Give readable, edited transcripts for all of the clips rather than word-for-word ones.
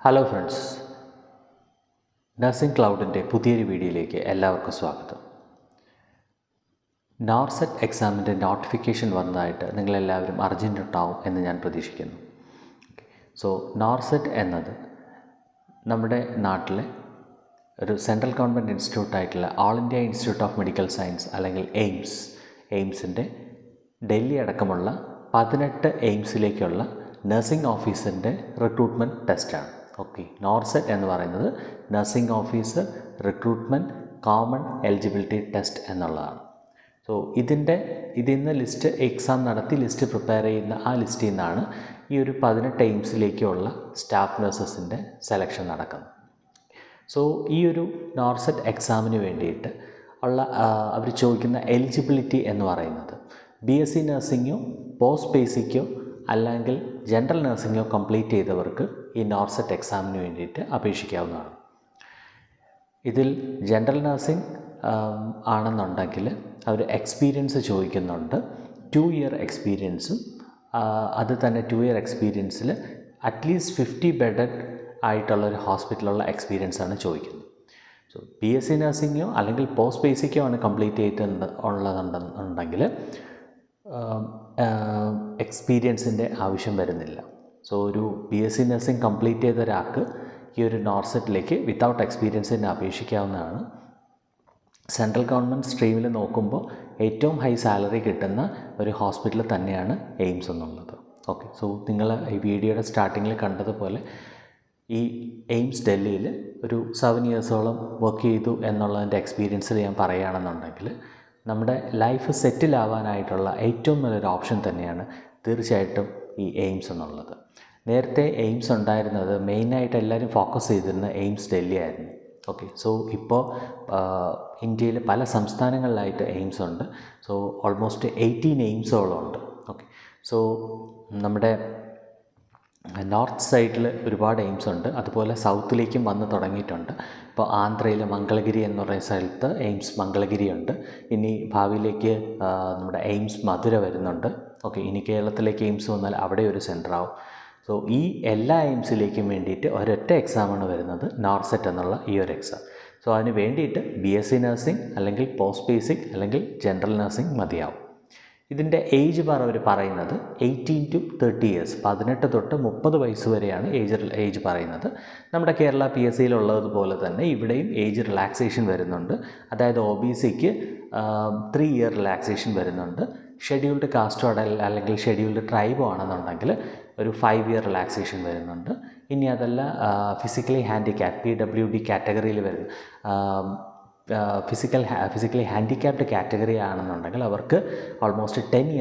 Hello friends, nursing ക്ലൗഡിൻ്റെ പുതിയൊരു വീഡിയോയിലേക്ക് എല്ലാവർക്കും സ്വാഗതം. നോർസെറ്റ് എക്സാമിൻ്റെ നോട്ടിഫിക്കേഷൻ വന്നതായിട്ട് നിങ്ങളെല്ലാവരും അറിഞ്ഞിട്ടുണ്ടാവും എന്ന് ഞാൻ പ്രതീക്ഷിക്കുന്നു. സോ നോർസെറ്റ് എന്നത് നമ്മുടെ നാട്ടിലെ ഒരു സെൻട്രൽ ഗവൺമെൻറ് ഇൻസ്റ്റിറ്റ്യൂട്ടായിട്ടുള്ള all India institute of medical science അല്ലെങ്കിൽ എയിംസിൻ്റെ ഡൽഹി അടക്കമുള്ള 18 എയിംസിലേക്കുള്ള നഴ്സിംഗ് ഓഫീസറിൻ്റെ റിക്രൂട്ട്മെൻറ്റ് ടെസ്റ്റാണ്. ഓക്കെ, നോർസെറ്റ് എന്ന് പറയുന്നത് nursing officer recruitment common eligibility test എന്നുള്ളതാണ്. സോ ഇതിന്ന് ലിസ്റ്റ് എക്സാം നടത്തി ലിസ്റ്റ് പ്രിപ്പയർ ചെയ്യുന്ന ആ ലിസ്റ്റിൽ നിന്നാണ് ഈ ഒരു 18 എയിംസിലേക്കുള്ള സ്റ്റാഫ് നഴ്സസിൻ്റെ സെലക്ഷൻ നടക്കുന്നത്. സോ ഈ ഒരു നോർസെറ്റ് എക്സാമിന് വേണ്ടിയിട്ട് ഉള്ള അവർ ചോദിക്കുന്ന എലിജിബിലിറ്റി എന്ന് പറയുന്നത് BSc നഴ്സിംഗോ പോസ്റ്റ് ബേസിക്കോ അല്ലെങ്കിൽ ജനറൽ നഴ്സിംഗോ കംപ്ലീറ്റ് ചെയ്തവർക്ക് ഈ നോർസെറ്റ് എക്സാമിന് വേണ്ടിയിട്ട് അപേക്ഷിക്കാവുന്നതാണ്. ഇതിൽ ജനറൽ നഴ്സിംഗ് ആണെന്നുണ്ടെങ്കിൽ അവർ എക്സ്പീരിയൻസ് ചോദിക്കുന്നുണ്ട്. 2 ഇയർ എക്സ്പീരിയൻസും അത് തന്നെ 2 ഇയർ എക്സ്പീരിയൻസിൽ അറ്റ്ലീസ്റ്റ് 50 ബെഡഡ് ആയിട്ടുള്ളൊരു ഹോസ്പിറ്റലുള്ള എക്സ്പീരിയൻസാണ് ചോദിക്കുന്നത്. സോ BSc നഴ്സിംഗോ അല്ലെങ്കിൽ പോസ്റ്റ് ബേസിക്കോ ആണ് കംപ്ലീറ്റ് ചെയ്തിട്ടുണ്ടെങ്കിൽ എക്സ്പീരിയൻസിൻ്റെ ആവശ്യം വരുന്നില്ല. സോ ഒരു BSc നഴ്സിംഗ് കംപ്ലീറ്റ് ചെയ്ത ഒരാൾക്ക് ഈ ഒരു നോർസെറ്റിലേക്ക് വിത്തൗട്ട് എക്സ്പീരിയൻസിന് അപേക്ഷിക്കാവുന്നതാണ്. സെൻട്രൽ ഗവൺമെൻറ് സ്ട്രീമിൽ നോക്കുമ്പോൾ ഏറ്റവും ഹൈ സാലറി കിട്ടുന്ന ഒരു ഹോസ്പിറ്റൽ തന്നെയാണ് എയിംസ് എന്നുള്ളത്. ഓക്കെ, സോ നിങ്ങൾ ഈ വീഡിയോയുടെ സ്റ്റാർട്ടിങ്ങിൽ കണ്ടതുപോലെ ഈ എയിംസ് ഡൽഹിയിൽ ഒരു 7 ഇയേഴ്സോളം വർക്ക് ചെയ്തു എന്നുള്ളതിൻ്റെ എക്സ്പീരിയൻസിൽ ഞാൻ പറയുകയാണെന്നുണ്ടെങ്കിൽ നമ്മുടെ ലൈഫ് സെറ്റിലാവാനായിട്ടുള്ള ഏറ്റവും നല്ലൊരു ഓപ്ഷൻ തന്നെയാണ് തീർച്ചയായിട്ടും ഈ എയിംസ് എന്നുള്ളത്. നേരത്തെ എയിംസ് ഉണ്ടായിരുന്നത് മെയിനായിട്ട് എല്ലാവരും ഫോക്കസ് ചെയ്തിരുന്ന എയിംസ് ഡൽഹി ആയിരുന്നു. ഓക്കെ, സോ ഇപ്പോൾ ഇന്ത്യയിൽ പല സംസ്ഥാനങ്ങളിലായിട്ട് എയിംസ് ഉണ്ട്. സോ ഓൾമോസ്റ്റ് 18 എയിംസോളം ഉണ്ട്. ഓക്കെ, സോ നമ്മുടെ നോർത്ത് സൈഡിൽ ഒരുപാട് എയിംസ് ഉണ്ട്, അതുപോലെ സൗത്തിലേക്കും വന്ന് തുടങ്ങിയിട്ടുണ്ട്. ഇപ്പോൾ ആന്ധ്രയിൽ മംഗളഗിരി എന്ന് പറയുന്ന സ്ഥലത്ത് എയിംസ് മംഗളഗിരി ഉണ്ട്. ഇനി ഭാവിയിലേക്ക് നമ്മുടെ എയിംസ് മധുര വരുന്നുണ്ട്. ഓക്കെ, ഇനി കേരളത്തിലേക്ക് എയിംസ് വന്നാൽ അവിടെ ഒരു സെൻറ്റർ ആവും. സോ ഈ എല്ലാ എയിംസിലേക്കും വേണ്ടിയിട്ട് ഒരൊറ്റ എക്സാമാണ് വരുന്നത്, നോർസെറ്റ് എന്നുള്ള ഈ ഒരു എക്സാം. സോ അതിന് വേണ്ടിയിട്ട് BSc നഴ്സിംഗ് അല്ലെങ്കിൽ പോസ്റ്റ് ബേസിക് അല്ലെങ്കിൽ ജനറൽ നഴ്സിംഗ് മതിയാവും. ഇതിൻ്റെ ഏജ് ബാർ അവർ പറയുന്നത് 18 to 30 ഇയേഴ്സ്, 18 തൊട്ട് 30 വയസ്സ് വരെയാണ് ഏജ് പറയുന്നത്. നമ്മുടെ കേരള PSCയിലുള്ളതുപോലെ തന്നെ ഇവിടെയും ഏജ് റിലാക്സേഷൻ വരുന്നുണ്ട്. അതായത് OBCക്ക് 3 ഇയർ റിലാക്സേഷൻ വരുന്നുണ്ട്. ഷെഡ്യൂൾഡ് കാസ്റ്റോ അല്ലെങ്കിൽ ഷെഡ്യൂൾഡ് ട്രൈബോ ആണെന്നുണ്ടെങ്കിൽ ഒരു 5 ഇയർ റിലാക്സേഷൻ വരുന്നുണ്ട്. ഇനി അതല്ല ഫിസിക്കലി ഹാൻഡിക്യാപ്പ് PWD കാറ്റഗറിയിൽ വരുന്ന ഫിസിക്കലി ഹാൻഡിക്യാപ്ഡ് കാറ്റഗറി ആണെന്നുണ്ടെങ്കിൽ അവർക്ക് ഓൾമോസ്റ്റ് 10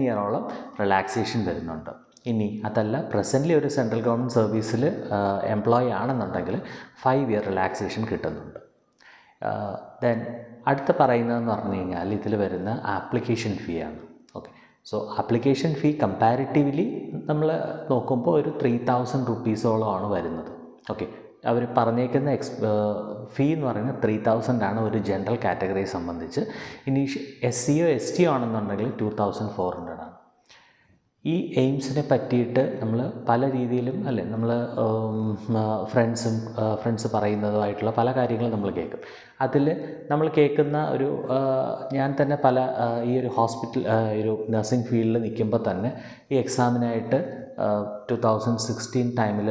ഇയറോളം റിലാക്സേഷൻ വരുന്നുണ്ട്. ഇനി അതല്ല പ്രസൻ്റ്ലി ഒരു സെൻട്രൽ ഗവൺമെൻറ് സർവീസിൽ എംപ്ലോയി ആണെന്നുണ്ടെങ്കിൽ 5 ഇയർ റിലാക്സേഷൻ കിട്ടുന്നുണ്ട്. ദെൻ അടുത്ത പറയുന്നതെന്ന് പറഞ്ഞു കഴിഞ്ഞാൽ ഇതിൽ വരുന്ന ആപ്ലിക്കേഷൻ ഫീ ആണ്. Okay, so application fee comparatively നമ്മൾ നോക്കുമ്പോൾ ഒരു 3000 റുപ്പീസോളമാണ് വരുന്നത്. ഓക്കെ, അവർ പറഞ്ഞേക്കുന്ന ഫീ എന്ന് പറയുന്നത് 3000 ആണ് ഒരു ജനറൽ കാറ്റഗറിയെ സംബന്ധിച്ച്. ഇനി SCയോ STയോ ആണെന്നുണ്ടെങ്കിൽ 2400 ആണ്. ഈ എയിംസിനെ പറ്റിയിട്ട് നമ്മൾ പല രീതിയിലും നമ്മൾ ഫ്രണ്ട്സ് പറയുന്നതുമായിട്ടുള്ള പല കാര്യങ്ങളും നമ്മൾ കേൾക്കും. അതിൽ നമ്മൾ കേൾക്കുന്ന ഒരു ഞാൻ തന്നെ പല ഈ ഒരു ഒരു നഴ്സിംഗ് ഫീൽഡിൽ നിൽക്കുമ്പോൾ തന്നെ ഈ എക്സാമിനായിട്ട് 2016 ടൈമിൽ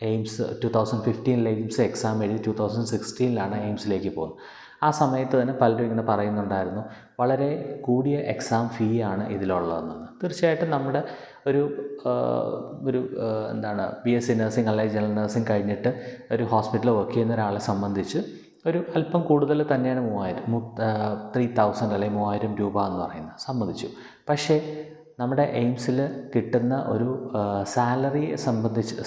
എയിംസ് 2015 എയിംസ് എക്സാം എഴുതി 2016 എയിംസിലേക്ക് പോകുന്നത്. ആ സമയത്ത് തന്നെ പലരും ഇങ്ങനെ പറയുന്നുണ്ടായിരുന്നു, വളരെ കൂടിയ എക്സാം ഫീ ആണ് ഇതിലുള്ളതെന്ന്. തീർച്ചയായിട്ടും നമ്മുടെ ഒരു BSc നഴ്സിംഗ് അല്ലെങ്കിൽ ജനറൽ നഴ്സിംഗ് കഴിഞ്ഞിട്ട് ഒരു ഹോസ്പിറ്റലിൽ വർക്ക് ചെയ്യുന്ന ഒരാളെ സംബന്ധിച്ച് ഒരു അല്പം കൂടുതൽ തന്നെയാണ് 3000 അല്ലെങ്കിൽ 3000 രൂപ എന്ന് പറയുന്നത്, സമ്മതിച്ചു. പക്ഷേ നമ്മുടെ എയിംസിൽ കിട്ടുന്ന ഒരു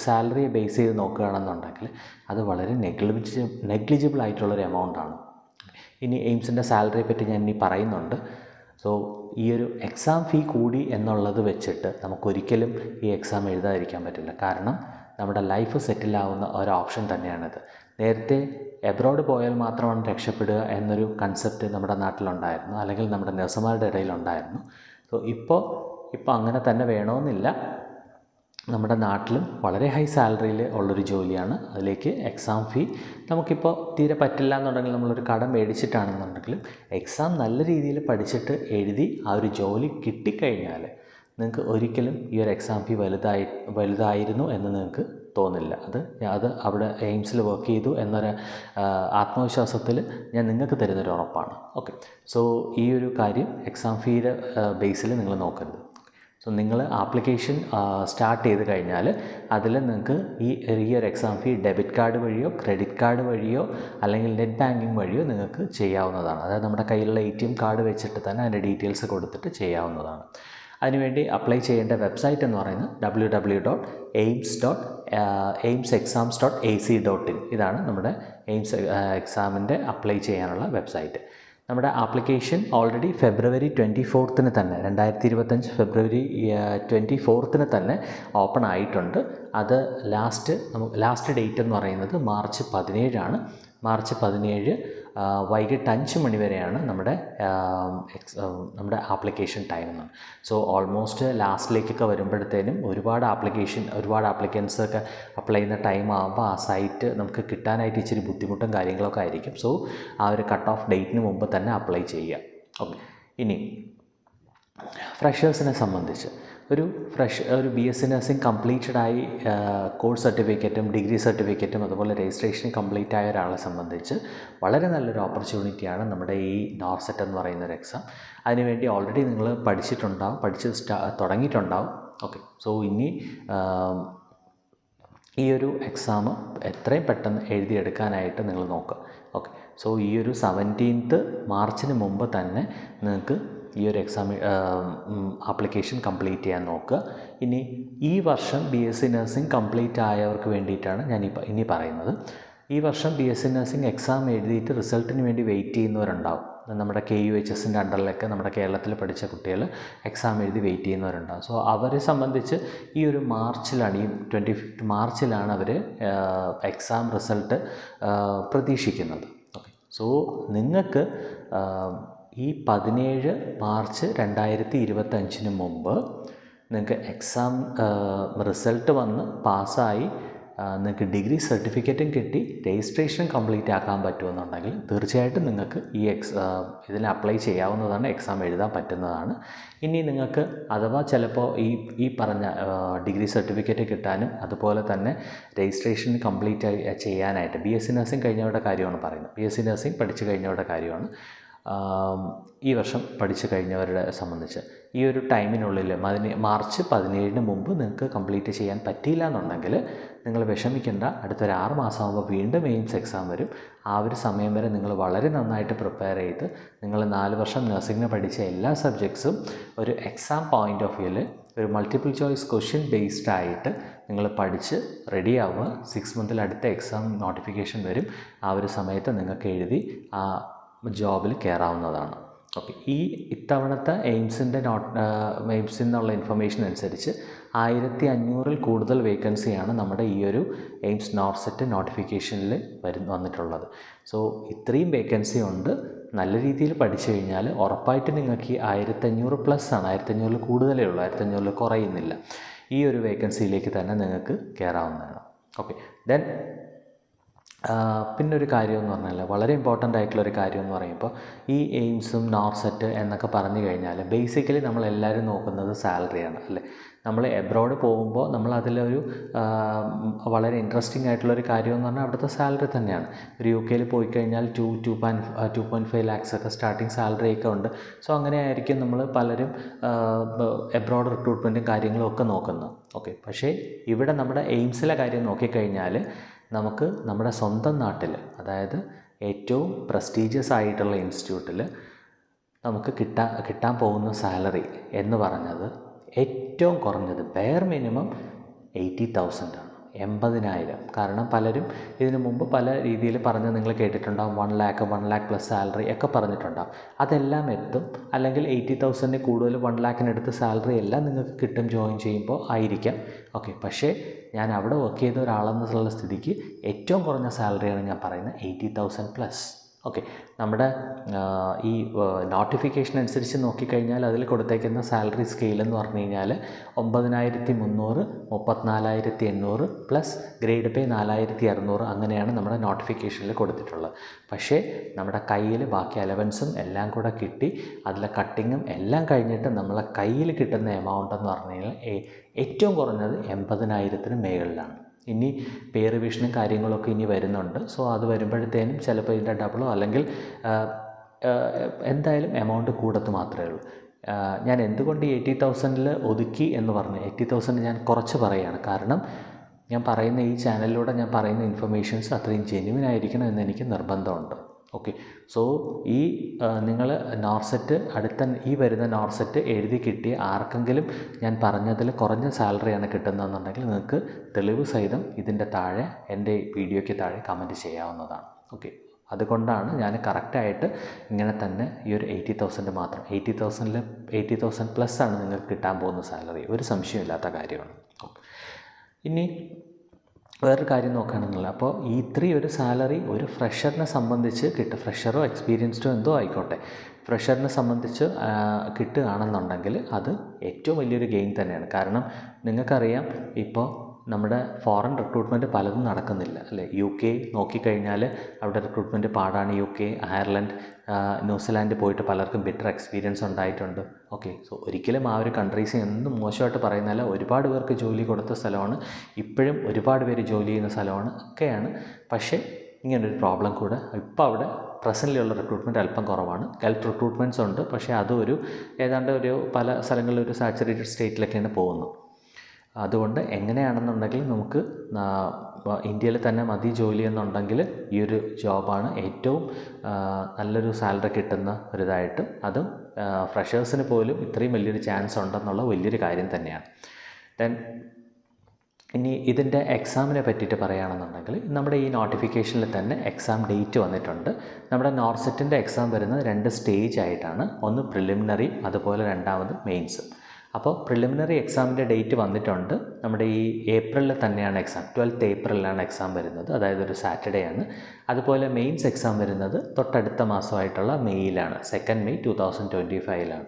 സാലറിയെ ബേസ് ചെയ്ത് നോക്കുകയാണെന്നുണ്ടെങ്കിൽ അത് വളരെ നെഗ്ലിജിബിൾ ആയിട്ടുള്ളൊരു എമൗണ്ടാണ്. ഇനി എയിംസിൻ്റെ സാലറിയെ പറ്റി ഞാൻ ഇനി പറയുന്നുണ്ട്. സോ ഈ ഒരു എക്സാം ഫീ കൂടി എന്നുള്ളത് വെച്ചിട്ട് നമുക്കൊരിക്കലും ഈ എക്സാം എഴുതാതിരിക്കാൻ പറ്റില്ല. കാരണം നമ്മുടെ ലൈഫ് സെറ്റിലാവുന്ന ഒരു ഓപ്ഷൻ തന്നെയാണിത്. നേരത്തെ എബ്രോഡ് പോയാൽ മാത്രമാണ് രക്ഷപ്പെടുക എന്നൊരു കൺസെപ്റ്റ് നമ്മുടെ നാട്ടിലുണ്ടായിരുന്നു, അല്ലെങ്കിൽ നമ്മുടെ നഴ്സുമാരുടെ ഇടയിലുണ്ടായിരുന്നു. സോ ഇപ്പോൾ അങ്ങനെ തന്നെ വേണമെന്നില്ല. നമ്മുടെ നാട്ടിലും വളരെ ഹൈ സാലറിയിൽ ഉള്ളൊരു ജോലിയാണ്. അതിലേക്ക് എക്സാം ഫീ നമുക്കിപ്പോൾ തീരെ പറ്റില്ല എന്നുണ്ടെങ്കിൽ നമ്മളൊരു കടം മേടിച്ചിട്ടാണെന്നുണ്ടെങ്കിലും എക്സാം നല്ല രീതിയിൽ പഠിച്ചിട്ട് എഴുതി ആ ഒരു ജോലി കിട്ടിക്കഴിഞ്ഞാൽ നിങ്ങൾക്ക് ഒരിക്കലും ഈ ഒരു എക്സാം ഫീ വലുതായിരുന്നു എന്ന് നിങ്ങൾക്ക് തോന്നില്ല. അത് അവിടെ എയിംസിൽ വർക്ക് ചെയ്തു എന്നൊരു ആത്മവിശ്വാസത്തിൽ ഞാൻ നിങ്ങൾക്ക് തരുന്നൊരു ഉറപ്പാണ്. ഓക്കെ, സോ ഈ ഒരു കാര്യം എക്സാം ഫീയുടെ ബേസിൽ നിങ്ങൾ നോക്കരുത്. സോ നിങ്ങൾ ആപ്ലിക്കേഷൻ സ്റ്റാർട്ട് ചെയ്ത് കഴിഞ്ഞാൽ അതിൽ നിങ്ങൾക്ക് ഈ ഒരു എക്സാം ഫീ ഡെബിറ്റ് കാർഡ് വഴിയോ ക്രെഡിറ്റ് കാർഡ് വഴിയോ അല്ലെങ്കിൽ നെറ്റ് ബാങ്കിങ് വഴിയോ നിങ്ങൾക്ക് ചെയ്യാവുന്നതാണ്. അതായത് നമ്മുടെ കയ്യിലുള്ള ATM കാർഡ് വെച്ചിട്ട് തന്നെ അതിൻ്റെ ഡീറ്റെയിൽസ് കൊടുത്തിട്ട് ചെയ്യാവുന്നതാണ്. അതിനുവേണ്ടി അപ്ലൈ ചെയ്യേണ്ട വെബ്സൈറ്റ് എന്ന് പറയുന്നത് www.aimsexams.ac.in. ഇതാണ് നമ്മുടെ എയിംസ് എക്സാമിൻ്റെ അപ്ലൈ ചെയ്യാനുള്ള വെബ്സൈറ്റ്. നമ്മുടെ ആപ്ലിക്കേഷൻ ഓൾറെഡി ഫെബ്രുവരി 24 തന്നെ 2025 ഫെബ്രുവരി 24 തന്നെ ഓപ്പൺ ആയിട്ടുണ്ട്. അത് ലാസ്റ്റ് ഡേറ്റ് എന്ന് പറയുന്നത് മാർച്ച് 17 മാർച്ച് 17 വൈകിട്ട് 5 മണി വരെയാണ് നമ്മുടെ ആപ്ലിക്കേഷൻ ടൈം എന്നാണ്. സോ ഓൾമോസ്റ്റ് ലാസ്റ്റിലേക്കൊക്കെ വരുമ്പോഴത്തേനും ഒരുപാട് ആപ്ലിക്കൻസൊക്കെ അപ്ലൈ ചെയ്യുന്ന ടൈം ആകുമ്പോൾ ആ സൈറ്റ് നമുക്ക് കിട്ടാനായിട്ട് ഇച്ചിരി ബുദ്ധിമുട്ടും കാര്യങ്ങളൊക്കെ ആയിരിക്കും. സോ ആ ഒരു കട്ട് ഓഫ് ഡേറ്റിന് മുമ്പ് തന്നെ അപ്ലൈ ചെയ്യുക. ഓക്കെ, ഇനി ഫ്രഷേഴ്സിനെ സംബന്ധിച്ച് ഒരു BSc നഴ്സിംഗ് കംപ്ലീറ്റഡായി കോഴ്സ് സർട്ടിഫിക്കറ്റും ഡിഗ്രി സർട്ടിഫിക്കറ്റും അതുപോലെ രജിസ്ട്രേഷൻ കംപ്ലീറ്റ് ആയ ഒരാളെ സംബന്ധിച്ച് വളരെ നല്ലൊരു ഓപ്പർച്യൂണിറ്റിയാണ് നമ്മുടെ ഈ നോർസെറ്റ് എന്ന് പറയുന്നൊരു എക്സാം. അതിനുവേണ്ടി ഓൾറെഡി നിങ്ങൾ തുടങ്ങിയിട്ടുണ്ടാവും. ഓക്കെ, സോ ഇനി ഈ ഒരു എക്സാം എത്രയും പെട്ടെന്ന് എഴുതിയെടുക്കാനായിട്ട് നിങ്ങൾ നോക്കുക. ഓക്കെ, സോ ഈ ഒരു 17 മാർച്ചിന് മുമ്പ് തന്നെ നിങ്ങൾക്ക് ഈ ഒരു എക്സാം ആപ്ലിക്കേഷൻ കംപ്ലീറ്റ് ചെയ്യാൻ നോക്കുക. ഇനി ഈ വർഷം BSc നഴ്സിംഗ് കംപ്ലീറ്റ് ആയവർക്ക് വേണ്ടിയിട്ടാണ് ഞാൻ ഇനി പറയുന്നത്. ഈ വർഷം BSc നഴ്സിംഗ് എക്സാം എഴുതിയിട്ട് റിസൾട്ടിന് വേണ്ടി വെയിറ്റ് ചെയ്യുന്നവരുണ്ടാവും. നമ്മുടെ KUHSൻ്റെ അണ്ടറിലൊക്കെ നമ്മുടെ കേരളത്തിൽ പഠിച്ച കുട്ടികൾ എക്സാം എഴുതി വെയിറ്റ് ചെയ്യുന്നവരുണ്ടാകും. സോ അവരെ സംബന്ധിച്ച് ഈ ഒരു മാർച്ചിലാണ്, ഈ 25 മാർച്ചിലാണ് അവർ എക്സാം റിസൾട്ട് പ്രതീക്ഷിക്കുന്നത്. ഓക്കെ, സോ നിങ്ങൾക്ക് ഈ 17 മാർച്ച് 2025 മുമ്പ് നിങ്ങൾക്ക് എക്സാം റിസൾട്ട് വന്ന് പാസ്സായി നിങ്ങൾക്ക് ഡിഗ്രി സർട്ടിഫിക്കറ്റും കിട്ടി രജിസ്ട്രേഷൻ കംപ്ലീറ്റ് ആക്കാൻ പറ്റുമെന്നുണ്ടെങ്കിൽ തീർച്ചയായിട്ടും നിങ്ങൾക്ക് ഇതിൽ അപ്ലൈ ചെയ്യാവുന്നതാണ്, എക്സാം എഴുതാൻ പറ്റുന്നതാണ്. ഇനി നിങ്ങൾക്ക് അഥവാ ചിലപ്പോൾ ഈ പറഞ്ഞ ഡിഗ്രി സർട്ടിഫിക്കറ്റ് കിട്ടാനും അതുപോലെ തന്നെ രജിസ്ട്രേഷൻ കംപ്ലീറ്റ് ചെയ്യാനായിട്ട് BSc നഴ്സിംഗ് കഴിഞ്ഞവരുടെ കാര്യമാണ് പറയുന്നത്. BSc നഴ്സിംഗ് പഠിച്ചു കഴിഞ്ഞവരുടെ കാര്യമാണ്. ഈ വർഷം പഠിച്ചു കഴിഞ്ഞവരുടെ സംബന്ധിച്ച് ഈ ഒരു ടൈമിനുള്ളിൽ മാർച്ച് 17 മുമ്പ് നിങ്ങൾക്ക് കംപ്ലീറ്റ് ചെയ്യാൻ പറ്റിയില്ല എന്നുണ്ടെങ്കിൽ നിങ്ങൾ വിഷമിക്കേണ്ട. അടുത്തൊരു 6 മാസമാകുമ്പോൾ വീണ്ടും എയിംസ് എക്സാം വരും. ആ ഒരു സമയം വരെ നിങ്ങൾ വളരെ നന്നായിട്ട് പ്രിപ്പയർ ചെയ്ത് നിങ്ങൾ 4 വർഷം നഴ്സിംഗിന് പഠിച്ച എല്ലാ സബ്ജക്ട്സും ഒരു എക്സാം പോയിൻ്റ് ഓഫ് വ്യൂവിൽ ഒരു മൾട്ടിപ്പിൾ ചോയ്സ് ക്വസ്റ്റ്യൻ ബേസ്ഡ് ആയിട്ട് നിങ്ങൾ പഠിച്ച് റെഡിയാവുക. 6 മന്തിൽ അടുത്ത എക്സാം നോട്ടിഫിക്കേഷൻ വരും. ആ ഒരു സമയത്ത് നിങ്ങൾക്ക് എഴുതി ആ ജോബിൽ കയറാവുന്നതാണ്. ഓക്കെ, ഇത്തവണത്തെ എയിംസിൽ നിന്നുള്ള ഇൻഫർമേഷൻ അനുസരിച്ച് 1500-ൽ കൂടുതൽ വേക്കൻസിയാണ് നമ്മുടെ ഈ ഒരു എയിംസ് നോർസെറ്റ് നോട്ടിഫിക്കേഷനിൽ വന്നിട്ടുള്ളത്. സോ ഇത്രയും വേക്കൻസി ഉണ്ട്. നല്ല രീതിയിൽ പഠിച്ചു കഴിഞ്ഞാൽ ഉറപ്പായിട്ട് നിങ്ങൾക്ക് ഈ 1500+ ആണ്, 1500-ൽ കൂടുതലേ ഉള്ളൂ, 1500-ൽ കുറയുന്നില്ല. ഈ ഒരു വേക്കൻസിയിലേക്ക് തന്നെ നിങ്ങൾക്ക് കയറാവുന്നതാണ്. ഓക്കെ, ദെൻ പിന്നൊരു കാര്യം എന്ന് പറഞ്ഞാൽ വളരെ ഇമ്പോർട്ടൻ്റ് ആയിട്ടുള്ളൊരു കാര്യം എന്ന് പറയുമ്പോൾ ഈ എയിംസും നോർസെറ്റ് എന്നൊക്കെ പറഞ്ഞു കഴിഞ്ഞാൽ ബേസിക്കലി നമ്മളെല്ലാവരും നോക്കുന്നത് സാലറിയാണ് അല്ലേ. നമ്മൾ എബ്രോഡ് പോകുമ്പോൾ നമ്മളതിലൊരു വളരെ ഇൻട്രസ്റ്റിംഗ് ആയിട്ടുള്ളൊരു കാര്യം എന്ന് പറഞ്ഞാൽ അവിടുത്തെ സാലറി തന്നെയാണ്. ഒരു UK പോയി കഴിഞ്ഞാൽ 2.5 lakhs ഒക്കെ സ്റ്റാർട്ടിങ് സാലറി ഒക്കെ ഉണ്ട്. സോ അങ്ങനെ ആയിരിക്കും നമ്മൾ പലരും എബ്രോഡ് റിക്രൂട്ട്മെൻറ്റും കാര്യങ്ങളും ഒക്കെ നോക്കുന്നത്. ഓക്കെ, പക്ഷേ ഇവിടെ നമ്മുടെ എയിംസിലെ കാര്യം നോക്കിക്കഴിഞ്ഞാൽ നമുക്ക് നമ്മുടെ സ്വന്തം നാട്ടിൽ, അതായത് ഏറ്റവും പ്രസ്റ്റീജിയസ് ആയിട്ടുള്ള ഇൻസ്റ്റിറ്റ്യൂട്ടിൽ നമുക്ക് കിട്ടാൻ പോകുന്ന സാലറി എന്ന് പറഞ്ഞത് ഏറ്റവും കുറഞ്ഞത് ബെയർ മിനിമം 80,000 ആണ്, 80,000. കാരണം പലരും ഇതിനു മുമ്പ് പല രീതിയിൽ പറഞ്ഞ് നിങ്ങൾ കേട്ടിട്ടുണ്ടാകും. 1 lakh+ സാലറി ഒക്കെ പറഞ്ഞിട്ടുണ്ടാകും. അതെല്ലാം എത്തും. അല്ലെങ്കിൽ 80,000-ന് കൂടുതൽ 1 lakhനടുത്ത് സാലറി എല്ലാം നിങ്ങൾക്ക് കിട്ടും ജോയിൻ ചെയ്യുമ്പോൾ ആയിരിക്കാം. ഓക്കെ, പക്ഷേ ഞാൻ അവിടെ വർക്ക് ചെയ്ത ഒരാളെന്നുള്ള സ്ഥിതിക്ക് ഏറ്റവും കുറഞ്ഞ സാലറിയാണ് ഞാൻ പറയുന്നത് 80,000+. ഓക്കെ, നമ്മുടെ ഈ നോട്ടിഫിക്കേഷൻ അനുസരിച്ച് നോക്കിക്കഴിഞ്ഞാൽ അതിൽ കൊടുത്തേക്കുന്ന സാലറി സ്കെയിൽ എന്ന് പറഞ്ഞു കഴിഞ്ഞാൽ 9300, 34,800 പ്ലസ് ഗ്രേഡ് പേ 4600 അങ്ങനെയാണ് നമ്മുടെ നോട്ടിഫിക്കേഷനിൽ കൊടുത്തിട്ടുള്ളത്. പക്ഷേ നമ്മുടെ കയ്യിൽ ബാക്കി അലവൻസും എല്ലാം കൂടെ കിട്ടി അതിലെ കട്ടിങ്ങും എല്ലാം കഴിഞ്ഞിട്ട് നമ്മളെ കയ്യിൽ കിട്ടുന്ന എമൗണ്ട് എന്ന് പറഞ്ഞു കഴിഞ്ഞാൽ ഏറ്റവും കുറഞ്ഞത് 80,000-ന് മുകളിലാണ്. ഇനി പേ റിവിഷനും കാര്യങ്ങളൊക്കെ ഇനി വരുന്നുണ്ട്. സോ അത് വരുമ്പോഴത്തേനും ചിലപ്പോൾ ഇതിൻ്റെ ഡബിളോ അല്ലെങ്കിൽ എന്തായാലും എമൗണ്ട് കൂടത്ത് മാത്രമേ ഉള്ളൂ. ഞാൻ എന്തുകൊണ്ട് ഈ 80,000-ൽ ഒതുക്കി എന്ന് പറഞ്ഞു, 80,000 ഞാൻ കുറച്ച് പറയുകയാണ്. കാരണം ഞാൻ പറയുന്ന ഈ ചാനലിലൂടെ ഞാൻ പറയുന്ന ഇൻഫർമേഷൻസ് അത്രയും ജെന്യുവൻ ആയിരിക്കണം എന്ന് എനിക്ക് നിർബന്ധമുണ്ട്. ഓക്കെ, സോ ഈ നിങ്ങൾ നോർസെറ്റ് ഈ വരുന്ന നോർസെറ്റ് എഴുതി കിട്ടിയ ആർക്കെങ്കിലും ഞാൻ പറഞ്ഞതിൽ കുറഞ്ഞ സാലറിയാണ് കിട്ടുന്നതെന്നുണ്ടെങ്കിൽ നിങ്ങൾക്ക് തെളിവ് സഹിതം ഇതിൻ്റെ താഴെ എൻ്റെ വീഡിയോയ്ക്ക് താഴെ കമൻറ്റ് ചെയ്യാവുന്നതാണ്. ഓക്കെ, അതുകൊണ്ടാണ് ഞാൻ കറക്റ്റായിട്ട് ഇങ്ങനെ തന്നെ ഈ ഒരു 80,000 മാത്രം 80,000 പ്ലസ് ആണ് നിങ്ങൾക്ക് കിട്ടാൻ പോകുന്ന സാലറി, ഒരു സംശയമില്ലാത്ത കാര്യമാണ്. ഓക്കെ, ഇനി വേറൊരു കാര്യം നോക്കുകയാണെന്നുള്ളത്, അപ്പോൾ ഇത്രയും ഒരു സാലറി ഒരു ഫ്രഷറിനെ സംബന്ധിച്ച് ഫ്രഷറോ എക്സ്പീരിയൻസ്ഡോ എന്തോ ആയിക്കോട്ടെ, ഫ്രഷറിനെ സംബന്ധിച്ച് കിട്ടുകയാണെന്നുണ്ടെങ്കിൽ അത് ഏറ്റവും വലിയൊരു ഗെയിൻ തന്നെയാണ്. കാരണം നിങ്ങൾക്കറിയാം ഇപ്പോൾ നമ്മുടെ ഫോറിൻ റിക്രൂട്ട്മെൻറ്റ് പലതും നടക്കുന്നില്ല അല്ലേ. UK നോക്കിക്കഴിഞ്ഞാൽ അവിടെ റിക്രൂട്ട്മെൻറ്റ് പാടാണ്. UK, അയർലൻഡ്, ന്യൂസിലാൻഡ് പോയിട്ട് പലർക്കും ബെറ്റർ എക്സ്പീരിയൻസ് ഉണ്ടായിട്ടുണ്ട്. ഓക്കെ, സോ ഒരിക്കലും ആ ഒരു കൺട്രീസ് എന്തും മോശമായിട്ട് പറയുന്നതല്ല. ഒരുപാട് പേർക്ക് ജോലി കൊടുത്ത സ്ഥലമാണ്, ഇപ്പോഴും ഒരുപാട് പേര് ജോലി ചെയ്യുന്ന സ്ഥലമാണ് ഒക്കെയാണ്. പക്ഷേ ഇങ്ങനൊരു പ്രോബ്ലം കൂടെ ഇപ്പോൾ അവിടെ പ്രസൻറ്റിലുള്ള റിക്രൂട്ട്മെൻറ്റ് അല്പം കുറവാണ്. ഗൾഫ് റിക്രൂട്ട്മെൻറ്റ്സ് ഉണ്ട്, പക്ഷേ അതും ഏതാണ്ട് പല സ്ഥലങ്ങളിൽ ഒരു സാച്ചുറേറ്റഡ് സ്റ്റേറ്റിലൊക്കെയാണ് പോകുന്നത്. അതുകൊണ്ട് എങ്ങനെയാണെന്നുണ്ടെങ്കിൽ നമുക്ക് ഇന്ത്യയിൽ തന്നെ മതി ജോലി എന്നുണ്ടെങ്കിൽ ഈ ഒരു ജോബാണ് ഏറ്റവും നല്ലൊരു സാലറി കിട്ടുന്ന ഒരിതായിട്ട്. അതും ഫ്രഷേഴ്സിന് പോലും ഇത്രയും വലിയൊരു ചാൻസ് ഉണ്ടെന്നുള്ള വലിയൊരു കാര്യം തന്നെയാണ്. ദെൻ ഇനി ഇതിൻ്റെ എക്സാമിനെ പറ്റിയിട്ട് പറയുകയാണെന്നുണ്ടെങ്കിൽ നമ്മുടെ ഈ നോട്ടിഫിക്കേഷനിൽ തന്നെ എക്സാം ഡേറ്റ് വന്നിട്ടുണ്ട്. നമ്മുടെ നോർസെറ്റിൻ്റെ എക്സാം വരുന്നത് 2 സ്റ്റേജ് ആയിട്ടാണ്. ഒന്ന് പ്രിലിമിനറി, അതുപോലെ രണ്ടാമത് മെയിൻസ്. അപ്പോൾ പ്രിലിമിനറി എക്സാമിൻ്റെ ഡേറ്റ് വന്നിട്ടുണ്ട്. നമ്മുടെ ഈ ഏപ്രിലിൽ തന്നെയാണ് എക്സാം, 12th ഏപ്രിലാണ് എക്സാം വരുന്നത്, അതായത് ഒരു സാറ്റർഡേ ആണ്. അതുപോലെ മെയിൻസ് എക്സാം വരുന്നത് തൊട്ടടുത്ത മാസമായിട്ടുള്ള മെയ്യിലാണ്, 2 May 2025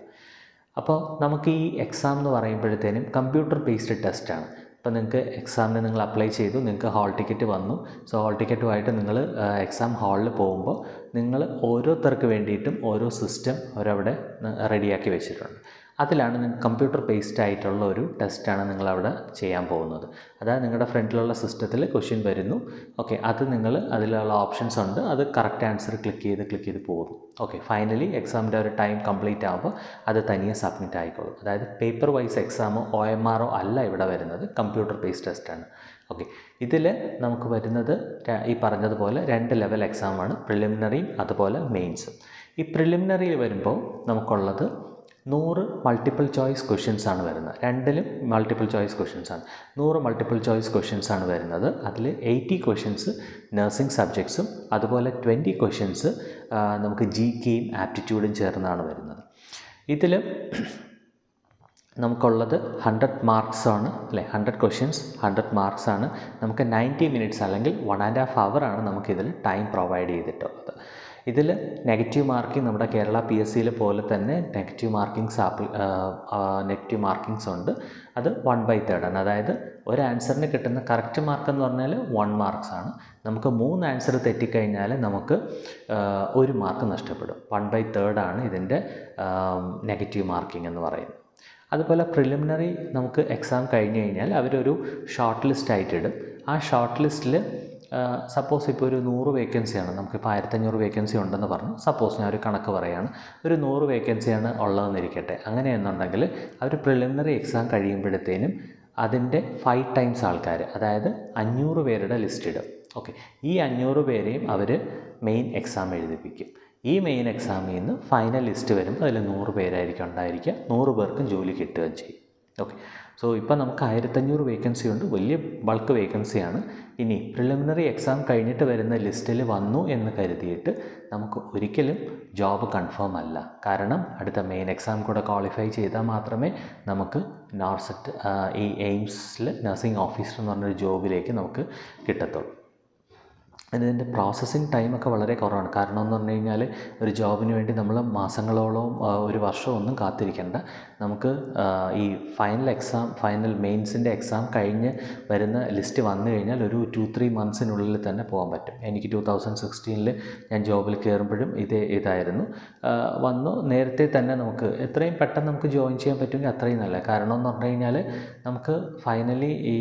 അപ്പോൾ നമുക്ക് ഈ എക്സാം എന്ന് പറയുമ്പോഴത്തേനും കമ്പ്യൂട്ടർ ബേസ്ഡ് ടെസ്റ്റാണ്. അപ്പോൾ നിങ്ങൾക്ക് എക്സാമിന് നിങ്ങൾ അപ്ലൈ ചെയ്തു, നിങ്ങൾക്ക് ഹാൾ ടിക്കറ്റ് വന്നു. സോ ഹാൾ ടിക്കറ്റുമായിട്ട് നിങ്ങൾ എക്സാം ഹാളിൽ പോകുമ്പോൾ നിങ്ങൾ ഓരോരുത്തർക്ക് വേണ്ടിയിട്ടും ഓരോ സിസ്റ്റം അവരവിടെ റെഡിയാക്കി വെച്ചിട്ടുണ്ട്. അതിലാണ് നിങ്ങൾക്ക് കമ്പ്യൂട്ടർ ബേസ്ഡ് ആയിട്ടുള്ള ഒരു ടെസ്റ്റാണ് നിങ്ങളവിടെ ചെയ്യാൻ പോകുന്നത്. അതായത് നിങ്ങളുടെ ഫ്രണ്ടിലുള്ള സിസ്റ്റത്തിൽ ക്വസ്റ്റ്യൻ വരുന്നു. ഓക്കെ, അത് അതിലുള്ള ഓപ്ഷൻസ് ഉണ്ട്, അത് കറക്റ്റ് ആൻസർ ക്ലിക്ക് ചെയ്ത് പോകുന്നു. ഓക്കെ, ഫൈനലി എക്സാമിൻ്റെ ഒരു ടൈം കംപ്ലീറ്റ് ആകുമ്പോൾ അത് തനിയെ സബ്മിറ്റ് ആയിക്കോളും. അതായത് പേപ്പർ വൈസ് എക്സാമോ OMRO അല്ല ഇവിടെ വരുന്നത്, കമ്പ്യൂട്ടർ ബേസ്ഡ് ടെസ്റ്റാണ്. ഓക്കെ, ഇതിൽ നമുക്ക് വരുന്നത് ഈ പറഞ്ഞതുപോലെ 2 ലെവൽ എക്സാമാണ്, പ്രിലിമിനറിയും അതുപോലെ മെയിൻസും. ഈ പ്രിലിമിനറിയിൽ വരുമ്പോൾ നമുക്കുള്ളത് 100 മൾട്ടിപ്പിൾ ചോയ്സ് ക്വസ്റ്റ്യൻസ് ആണ് വരുന്നത്. രണ്ടിലും മൾട്ടിപ്പിൾ ചോയ്സ് ക്വസ്റ്റ്യൻസ് ആണ്. 100 മൾട്ടിപ്പിൾ ചോയ്സ് ക്വസ്റ്റ്യൻസ് ആണ് വരുന്നത്. അതിൽ 80 ക്വസ്റ്റ്യൻസ് നഴ്സിംഗ് സബ്ജക്ട്സും അതുപോലെ 20 ക്വസ്റ്റ്യൻസ് നമുക്ക് GKയും ആപ്റ്റിറ്റ്യൂഡും ചേർന്നാണ് വരുന്നത്. ഇതിൽ നമുക്കുള്ളത് 100 മാർക്സ് ആണ് അല്ലേ. 100 ക്വസ്റ്റ്യൻസ് 100 മാർക്സ് ആണ്. നമുക്ക് 90 മിനിറ്റ്സ് അല്ലെങ്കിൽ 1.5 hour ആണ് നമുക്കിതിൽ ടൈം പ്രൊവൈഡ് ചെയ്തിട്ടുള്ളത്. ഇതിൽ നെഗറ്റീവ് മാർക്കിംഗ് നമ്മുടെ കേരള PSCയിലെ പോലെ തന്നെ നെഗറ്റീവ് മാർക്കിങ്സ് ഉണ്ട്. അത് 1/3 ആണ്. അതായത് ഒരു ആൻസറിന് കിട്ടുന്ന കറക്റ്റ് മാർക്ക് എന്ന് പറഞ്ഞാൽ 1 മാർക്സ് ആണ്. നമുക്ക് 3 ആൻസർ തെറ്റിക്കഴിഞ്ഞാൽ നമുക്ക് 1 മാർക്ക് നഷ്ടപ്പെടും. 1/3 ആണ് ഇതിൻ്റെ നെഗറ്റീവ് മാർക്കിംഗ് എന്ന് പറയുന്നത്. അതുപോലെ പ്രിലിമിനറി നമുക്ക് എക്സാം കഴിഞ്ഞ് കഴിഞ്ഞാൽ അവരൊരു ഷോർട്ട് ലിസ്റ്റ് ആയിട്ടിടും. ആ ഷോർട്ട് ലിസ്റ്റിൽ സപ്പോസ് ഇപ്പോൾ ഒരു 100 വേക്കൻസിയാണ്, നമുക്കിപ്പോൾ 1500 വേക്കൻസി ഉണ്ടെന്ന് പറഞ്ഞു. സപ്പോസ് ഞാൻ ഒരു കണക്ക് പറയുകയാണ്, ഒരു 100 വേക്കൻസിയാണ് ഉള്ളതെന്നിരിക്കട്ടെ. അങ്ങനെയെന്നുണ്ടെങ്കിൽ അവർ പ്രിലിമിനറി എക്സാം കഴിയുമ്പോഴത്തേനും അതിൻ്റെ 5 times ആൾക്കാർ, അതായത് 500 പേരുടെ ലിസ്റ്റ് ഇടും. ഓക്കെ, ഈ 500 പേരെയും അവർ മെയിൻ എക്സാം എഴുതിപ്പിക്കും. ഈ മെയിൻ എക്സാമിൽ നിന്ന് ഫൈനൽ ലിസ്റ്റ് വരുമ്പോൾ അതിൽ 100 പേരായിരിക്കും ഉണ്ടായിരിക്കുക. 100 പേർക്കും ജോലി കിട്ടുകയും ചെയ്യും. ഓക്കെ, സോ ഇപ്പോൾ നമുക്ക് 1500 വേക്കൻസി ഉണ്ട്, വലിയ ബൾക്ക് വേക്കൻസിയാണ്. ഇനി പ്രിലിമിനറി എക്സാം കഴിഞ്ഞിട്ട് വരുന്ന ലിസ്റ്റിൽ വന്നു എന്ന് കരുതിയിട്ട് നമുക്ക് ഒരിക്കലും ജോബ് കൺഫേം അല്ല. കാരണം അടുത്ത മെയിൻ എക്സാം കൂടെ ക്വാളിഫൈ ചെയ്താൽ മാത്രമേ നമുക്ക് നോർസെറ്റ് ഈ എയിംസിൽ നഴ്സിംഗ് ഓഫീസർ എന്ന് പറഞ്ഞൊരു ജോബിലേക്ക് നമുക്ക് കിട്ടത്തുള്ളൂ. ഇതിൻ്റെ പ്രോസസ്സിങ് ടൈമൊക്കെ വളരെ കുറവാണ്. കാരണം എന്ന് പറഞ്ഞു കഴിഞ്ഞാൽ ഒരു ജോബിന് വേണ്ടി നമ്മൾ മാസങ്ങളോളം ഒരു വർഷമൊന്നും കാത്തിരിക്കേണ്ട. നമുക്ക് ഈ ഫൈനൽ മെയിൻസിൻ്റെ എക്സാം കഴിഞ്ഞ് വരുന്ന ലിസ്റ്റ് വന്നു കഴിഞ്ഞാൽ ഒരു 2-3 മന്ത്സിനുള്ളിൽ തന്നെ പോകാൻ പറ്റും. എനിക്ക് 2016 ഞാൻ ജോബിൽ കയറുമ്പോഴും ഇതായിരുന്നു. വന്നു നേരത്തെ തന്നെ നമുക്ക് എത്രയും പെട്ടെന്ന് നമുക്ക് ജോയിൻ ചെയ്യാൻ പറ്റുമെങ്കിൽ അത്രയും നല്ല. കാരണം എന്ന് പറഞ്ഞു കഴിഞ്ഞാൽ നമുക്ക് ഫൈനലി ഈ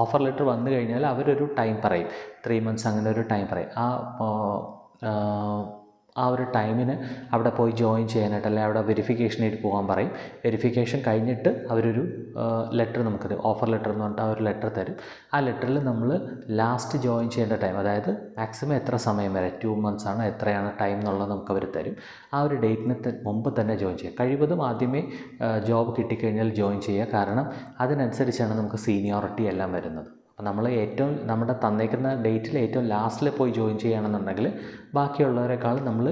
ഓഫർ ലെറ്റർ വന്നു കഴിഞ്ഞാൽ അവരൊരു ടൈം പറയും, 3 മന്ത്സ് അങ്ങനെ ഒരു ടൈം പറയും. ആ ഒരു ടൈമിന് അവിടെ പോയി ജോയിൻ ചെയ്യാനായിട്ട് അല്ലെങ്കിൽ അവിടെ വെരിഫിക്കേഷനായിട്ട് പോകാൻ പറയും. വെരിഫിക്കേഷൻ കഴിഞ്ഞിട്ട് അവരൊരു ലെറ്റർ നമുക്ക് തരും, ഓഫർ ലെറ്റർ എന്ന് പറഞ്ഞിട്ട് ആ ഒരു ലെറ്റർ തരും. ആ ലെറ്ററിൽ നമ്മൾ ലാസ്റ്റ് ജോയിൻ ചെയ്യേണ്ട ടൈം, അതായത് മാക്സിമം എത്ര സമയം വരെ, 2 മന്ത്സ് ആണോ എത്രയാണ് ടൈം എന്നുള്ളത് നമുക്ക് അവർ തരും. ആ ഒരു ഡേറ്റിന് മുമ്പ് തന്നെ ജോയിൻ ചെയ്യുക. കഴിവതും ആദ്യമേ ജോബ് കിട്ടിക്കഴിഞ്ഞാൽ ജോയിൻ ചെയ്യുക. കാരണം അതിനനുസരിച്ചാണ് നമുക്ക് സീനിയോറിറ്റി എല്ലാം വരുന്നത്. അപ്പോൾ നമ്മൾ നമ്മുടെ തന്നേക്കുന്ന ഡേറ്റിൽ ഏറ്റവും ലാസ്റ്റിൽ പോയി ജോയിൻ ചെയ്യുകയാണെന്നുണ്ടെങ്കിൽ ബാക്കിയുള്ളവരെക്കാൾ നമ്മൾ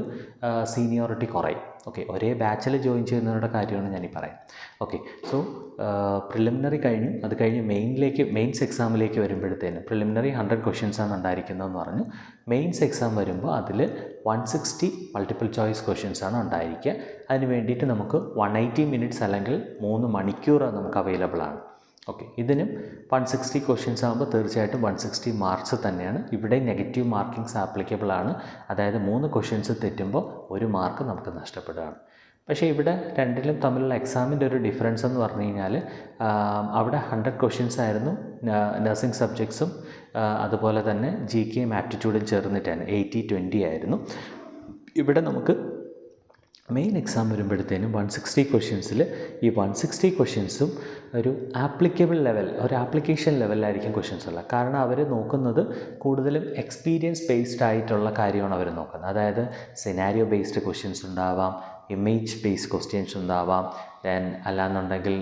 സീനിയോറിറ്റി കുറയും. ഓക്കെ, ഒരേ ബാച്ചിൽ ജോയിൻ ചെയ്യുന്നവരുടെ കാര്യമാണ് ഞാനീ പറയാം. ഓക്കെ, സോ പ്രിലിമിനറി കഴിഞ്ഞു. അത് കഴിഞ്ഞ് മെയിൻസ് എക്സാമിലേക്ക് വരുമ്പോഴത്തേനും പ്രിലിമിനറി 100 ക്വസ്റ്റ്യൻസാണ് ഉണ്ടായിരിക്കുന്നതെന്ന് പറഞ്ഞു. മെയിൻസ് എക്സാം വരുമ്പോൾ അതിൽ 160 മൾട്ടിപ്പിൾ ചോയ്സ് ക്വസ്റ്റ്യൻസാണ് ഉണ്ടായിരിക്കുക. അതിന് വേണ്ടിയിട്ട് നമുക്ക് 180 മിനിറ്റ്സ് അല്ലെങ്കിൽ 3 മണിക്കൂർ നമുക്ക് അവൈലബിൾ ആണ്. ഓക്കെ, ഇതിനും 160 ക്വസ്റ്റ്യൻസ് ആകുമ്പോൾ തീർച്ചയായിട്ടും 160 മാർക്സ് തന്നെയാണ്. ഇവിടെ നെഗറ്റീവ് മാർക്കിങ്സ് ആപ്ലിക്കബിൾ ആണ്. അതായത് 3 ക്വസ്റ്റ്യൻസ് തെറ്റുമ്പോൾ 1 മാർക്ക് നമുക്ക് നഷ്ടപ്പെടുകയാണ്. പക്ഷേ ഇവിടെ രണ്ടിലും തമ്മിലുള്ള എക്സാമിൻ്റെ ഒരു ഡിഫറൻസ് എന്ന് പറഞ്ഞു കഴിഞ്ഞാൽ അവിടെ 100 ക്വസ്റ്റ്യൻസ് ആയിരുന്നു നഴ്സിംഗ് സബ്ജക്ട്സും അതുപോലെ തന്നെ GKയും ആപ്റ്റിറ്റ്യൂഡും ചേർന്നിട്ടാണ് 80-20 ആയിരുന്നു. ഇവിടെ നമുക്ക് മെയിൻ എക്സാം വരുമ്പോഴത്തേനും 160 ക്വസ്റ്റ്യൻസിൽ ഈ 160 ക്വസ്റ്റ്യൻസും ഒരു ആപ്ലിക്കബിൾ ലെവൽ, ഒരു ആപ്ലിക്കേഷൻ ലെവലിലായിരിക്കും ക്വസ്റ്റ്യൻസ് ഉള്ളത്. കാരണം അവർ നോക്കുന്നത് കൂടുതലും എക്സ്പീരിയൻസ് ബേസ്ഡ് ആയിട്ടുള്ള കാര്യമാണ് അവർ നോക്കുന്നത്. അതായത് സിനാരിയോ ബേസ്ഡ് ക്വസ്റ്റ്യൻസ് ഉണ്ടാവാം, ഇമേജ് ബേസ്ഡ് ക്വസ്റ്റ്യൻസ് ഉണ്ടാവാം, ദെൻ അല്ലാന്നുണ്ടെങ്കിൽ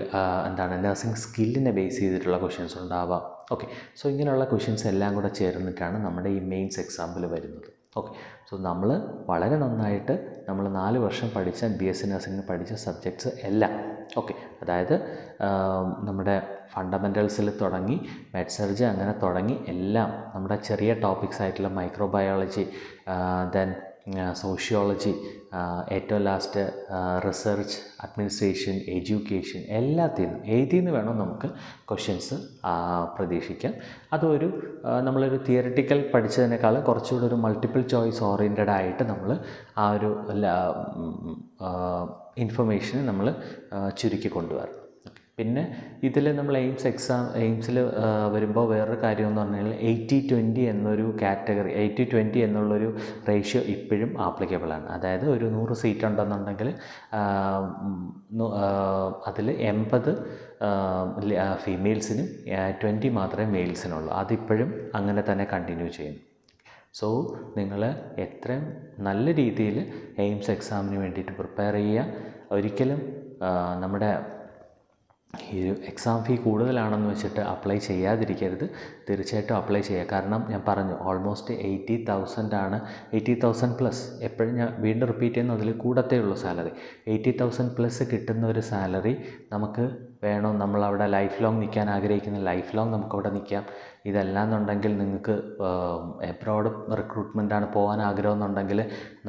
നഴ്സിംഗ് സ്കില്ലിനെ ബേസ് ചെയ്തിട്ടുള്ള ക്വസ്റ്റ്യൻസ് ഉണ്ടാവാം. ഓക്കെ, സോ ഇങ്ങനെയുള്ള ക്വസ്റ്റ്യൻസ് എല്ലാം കൂടെ ചേർന്നിട്ടാണ് നമ്മുടെ ഈ മെയിൻസ് എക്സാമ്പിൾ വരുന്നത്. ഓക്കെ, സോ നമ്മൾ വളരെ നന്നായിട്ട് നമ്മൾ 4 വർഷം പഠിച്ച BSc നഴ്സിംഗിന് പഠിച്ച സബ്ജക്ട്സ് എല്ലാം, ഓക്കെ, അതായത് നമ്മുടെ ഫണ്ടമെൻ്റൽസിൽ തുടങ്ങി മെഡ്സർജ് അങ്ങനെ തുടങ്ങി എല്ലാം നമ്മുടെ ചെറിയ ടോപ്പിക്സ് ആയിട്ടുള്ള മൈക്രോബയോളജി, ദെൻ സോഷ്യോളജി, ഏറ്റവും ലാസ്റ്റ് റിസർച്ച്, അഡ്മിനിസ്ട്രേഷൻ, എഡ്യൂക്കേഷൻ, എല്ലാത്തിനും ഏതിൽ നിന്ന് വേണം നമുക്ക് ക്വസ്റ്റ്യൻസ് പ്രതീക്ഷിക്കാം. അതൊരു നമ്മളൊരു തിയറിറ്റിക്കൽ പഠിച്ചതിനേക്കാളും കുറച്ചുകൂടി ഒരു മൾട്ടിപ്പിൾ ചോയ്സ് ഓറിയൻറ്റഡ് ആയിട്ട് നമ്മൾ ആ ഒരു ഇൻഫർമേഷനെ നമ്മൾ ചുരുക്കി കൊണ്ടുവരണം. പിന്നെ ഇതിൽ നമ്മൾ എയിംസിൽ വരുമ്പോൾ വേറൊരു കാര്യം എന്ന് പറഞ്ഞാൽ 80-20 എന്നൊരു കാറ്റഗറി, 80-20 എന്നുള്ളൊരു റേഷ്യോ ഇപ്പോഴും ആപ്ലിക്കബിളാണ്. അതായത് ഒരു 100 സീറ്റ് ഉണ്ടെന്നുണ്ടെങ്കിൽ അതിൽ 80 ഫീമെയിൽസിനും 20 മാത്രമേ മെയിൽസിനുള്ളൂ. അതിപ്പോഴും അങ്ങനെ തന്നെ കണ്ടിന്യൂ ചെയ്യുന്നു. സോ നിങ്ങൾ എത്രയും നല്ല രീതിയിൽ എയിംസ് എക്സാമിന് വേണ്ടിയിട്ട് പ്രിപ്പയർ ചെയ്യുക. ഒരിക്കലും നമ്മുടെ ഈ ഒരു എക്സാം ഫീ കൂടുതലാണെന്ന് വെച്ചിട്ട് അപ്ലൈ ചെയ്യാതിരിക്കരുത്. തീർച്ചയായിട്ടും അപ്ലൈ ചെയ്യുക. കാരണം ഞാൻ പറഞ്ഞു ഓൾമോസ്റ്റ് 80,000 ആണ്, 80,000 പ്ലസ്. എപ്പോഴും ഞാൻ വീണ്ടും റിപ്പീറ്റ് ചെയ്യുന്നു, അതിൽ കൂടത്തേ ഉള്ളൂ സാലറി. 80,000 പ്ലസ് കിട്ടുന്ന ഒരു സാലറി നമുക്ക് വേണം. നമ്മളവിടെ ലൈഫ് ലോങ് നിൽക്കാൻ ആഗ്രഹിക്കുന്ന ലൈഫ് ലോങ് നമുക്കവിടെ നിൽക്കാം. ഇതല്ലാന്നുണ്ടെങ്കിൽ നിങ്ങൾക്ക് എബ്രോഡ് റിക്രൂട്ട്മെൻറ്റാണ് പോകാൻ ആഗ്രഹം എന്നുണ്ടെങ്കിൽ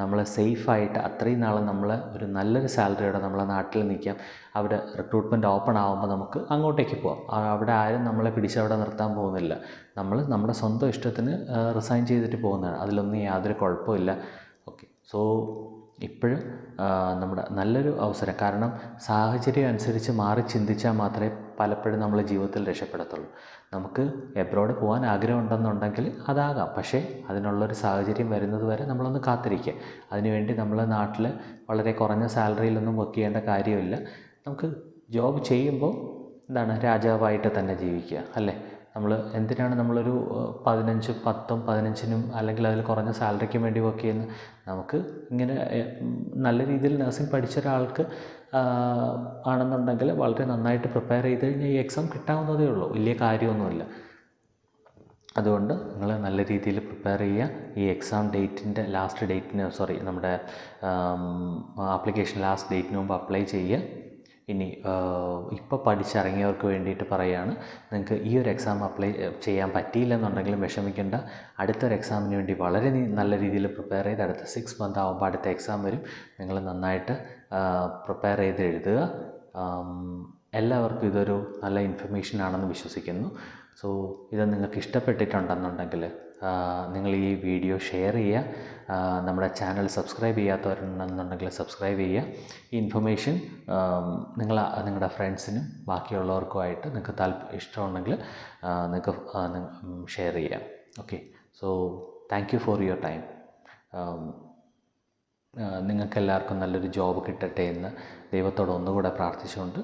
നമ്മൾ സേഫായിട്ട് അത്രയും നാൾ നമ്മൾ ഒരു നല്ലൊരു സാലറിയോടെ നമ്മളെ നാട്ടിൽ നിൽക്കാം. അവിടെ റിക്രൂട്ട്മെൻറ്റ് ഓപ്പൺ ആകുമ്പോൾ നമുക്ക് അങ്ങോട്ടേക്ക് പോകാം. അവിടെ ആരും നമ്മളെ പിടിച്ചവിടെ നിർത്താൻ പോകുന്നില്ല. നമ്മൾ നമ്മുടെ സ്വന്തം ഇഷ്ടത്തിന് റിസൈൻ ചെയ്തിട്ട് പോകുന്നതാണ്. അതിലൊന്നും യാതൊരു കുഴപ്പമില്ല. ഓക്കെ, സോ ഇപ്പോഴും നമ്മുടെ നല്ലൊരു അവസരം. കാരണം സാഹചര്യം അനുസരിച്ച് മാറി ചിന്തിച്ചാൽ മാത്രമേ പലപ്പോഴും നമ്മൾ ജീവിതത്തിൽ രക്ഷപ്പെടത്തുള്ളൂ. നമുക്ക് എബ്രോഡ് പോകാൻ ആഗ്രഹമുണ്ടെന്നുണ്ടെങ്കിൽ അതാകാം. പക്ഷേ അതിനുള്ളൊരു സാഹചര്യം വരുന്നത് വരെ നമ്മളൊന്ന് കാത്തിരിക്കുക. അതിനുവേണ്ടി നമ്മളെ നാട്ടിൽ വളരെ കുറഞ്ഞ സാലറിയിലൊന്നും വർക്ക് ചെയ്യേണ്ട കാര്യമില്ല. നമുക്ക് ജോബ് ചെയ്യുമ്പോൾ രാജാവായിട്ട് തന്നെ ജീവിക്കുക, അല്ലേ? നമ്മൾ എന്തിനാണ് നമ്മളൊരു 15, 10, 15 അല്ലെങ്കിൽ അതിൽ കുറഞ്ഞ സാലറിക്ക് വേണ്ടി വർക്ക് ചെയ്യുന്നത്? നമുക്ക് ഇങ്ങനെ നല്ല രീതിയിൽ നഴ്സിംഗ് പഠിച്ച ഒരാൾക്ക് ആണെന്നുണ്ടെങ്കിൽ വളരെ നന്നായിട്ട് പ്രിപ്പയർ ചെയ്ത് കഴിഞ്ഞാൽ ഈ എക്സാം കിട്ടാവുന്നതേ ഉള്ളൂ. വലിയ കാര്യമൊന്നുമില്ല. അതുകൊണ്ട് നിങ്ങൾ നല്ല രീതിയിൽ പ്രിപ്പയർ ചെയ്യുക. ഈ എക്സാം ഡേറ്റിൻ്റെ ലാസ്റ്റ് ഡേറ്റിന് നമ്മുടെ ആപ്ലിക്കേഷൻ ലാസ്റ്റ് ഡേറ്റിന് മുമ്പ് അപ്ലൈ ചെയ്യുക. ഇനി ഇപ്പോൾ പഠിച്ചിറങ്ങിയവർക്ക് വേണ്ടിയിട്ട് പറയുകയാണ്, നിങ്ങൾക്ക് ഈ ഒരു എക്സാം അപ്ലൈ ചെയ്യാൻ പറ്റിയില്ലെന്നുണ്ടെങ്കിലും വിഷമിക്കേണ്ട. അടുത്തൊരു എക്സാമിന് വേണ്ടി വളരെ നല്ല രീതിയിൽ പ്രിപ്പയർ ചെയ്ത് അടുത്ത 6 മന്ത് ആകുമ്പോൾ അടുത്ത എക്സാം വരും. നിങ്ങൾ നന്നായിട്ട് പ്രിപ്പയർ ചെയ്ത് എഴുതുക. എല്ലാവർക്കും ഇതൊരു നല്ല ഇൻഫർമേഷൻ ആണെന്ന് വിശ്വസിക്കുന്നു. സോ ഇത് നിങ്ങൾക്ക് ഇഷ്ടപ്പെട്ടിട്ടുണ്ടെന്നുണ്ടെങ്കിൽ നിങ്ങൾ ഈ വീഡിയോ ഷെയർ ചെയ്യുക. നമ്മുടെ ചാനൽ സബ്സ്ക്രൈബ് ചെയ്യാത്തവരുണ്ടെന്നുണ്ടെങ്കിൽ സബ്സ്ക്രൈബ് ചെയ്യുക. ഈ ഇൻഫർമേഷൻ നിങ്ങളുടെ ഫ്രണ്ട്സിനും ബാക്കിയുള്ളവർക്കുമായിട്ട് നിങ്ങൾക്ക് ഇഷ്ടമുണ്ടെങ്കിൽ നിങ്ങൾക്ക് ഷെയർ ചെയ്യാം. Okay, so thank you for your time. നിങ്ങൾക്കെല്ലാവർക്കും നല്ലൊരു ജോബ് കിട്ടട്ടെ എന്ന് ദൈവത്തോട് ഒന്നുകൂടെ പ്രാർത്ഥിച്ചുകൊണ്ട്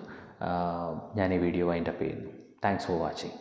ഞാൻ ഈ വീഡിയോ വൈൻഡപ്പ് ചെയ്യുന്നു. Thanks for watching.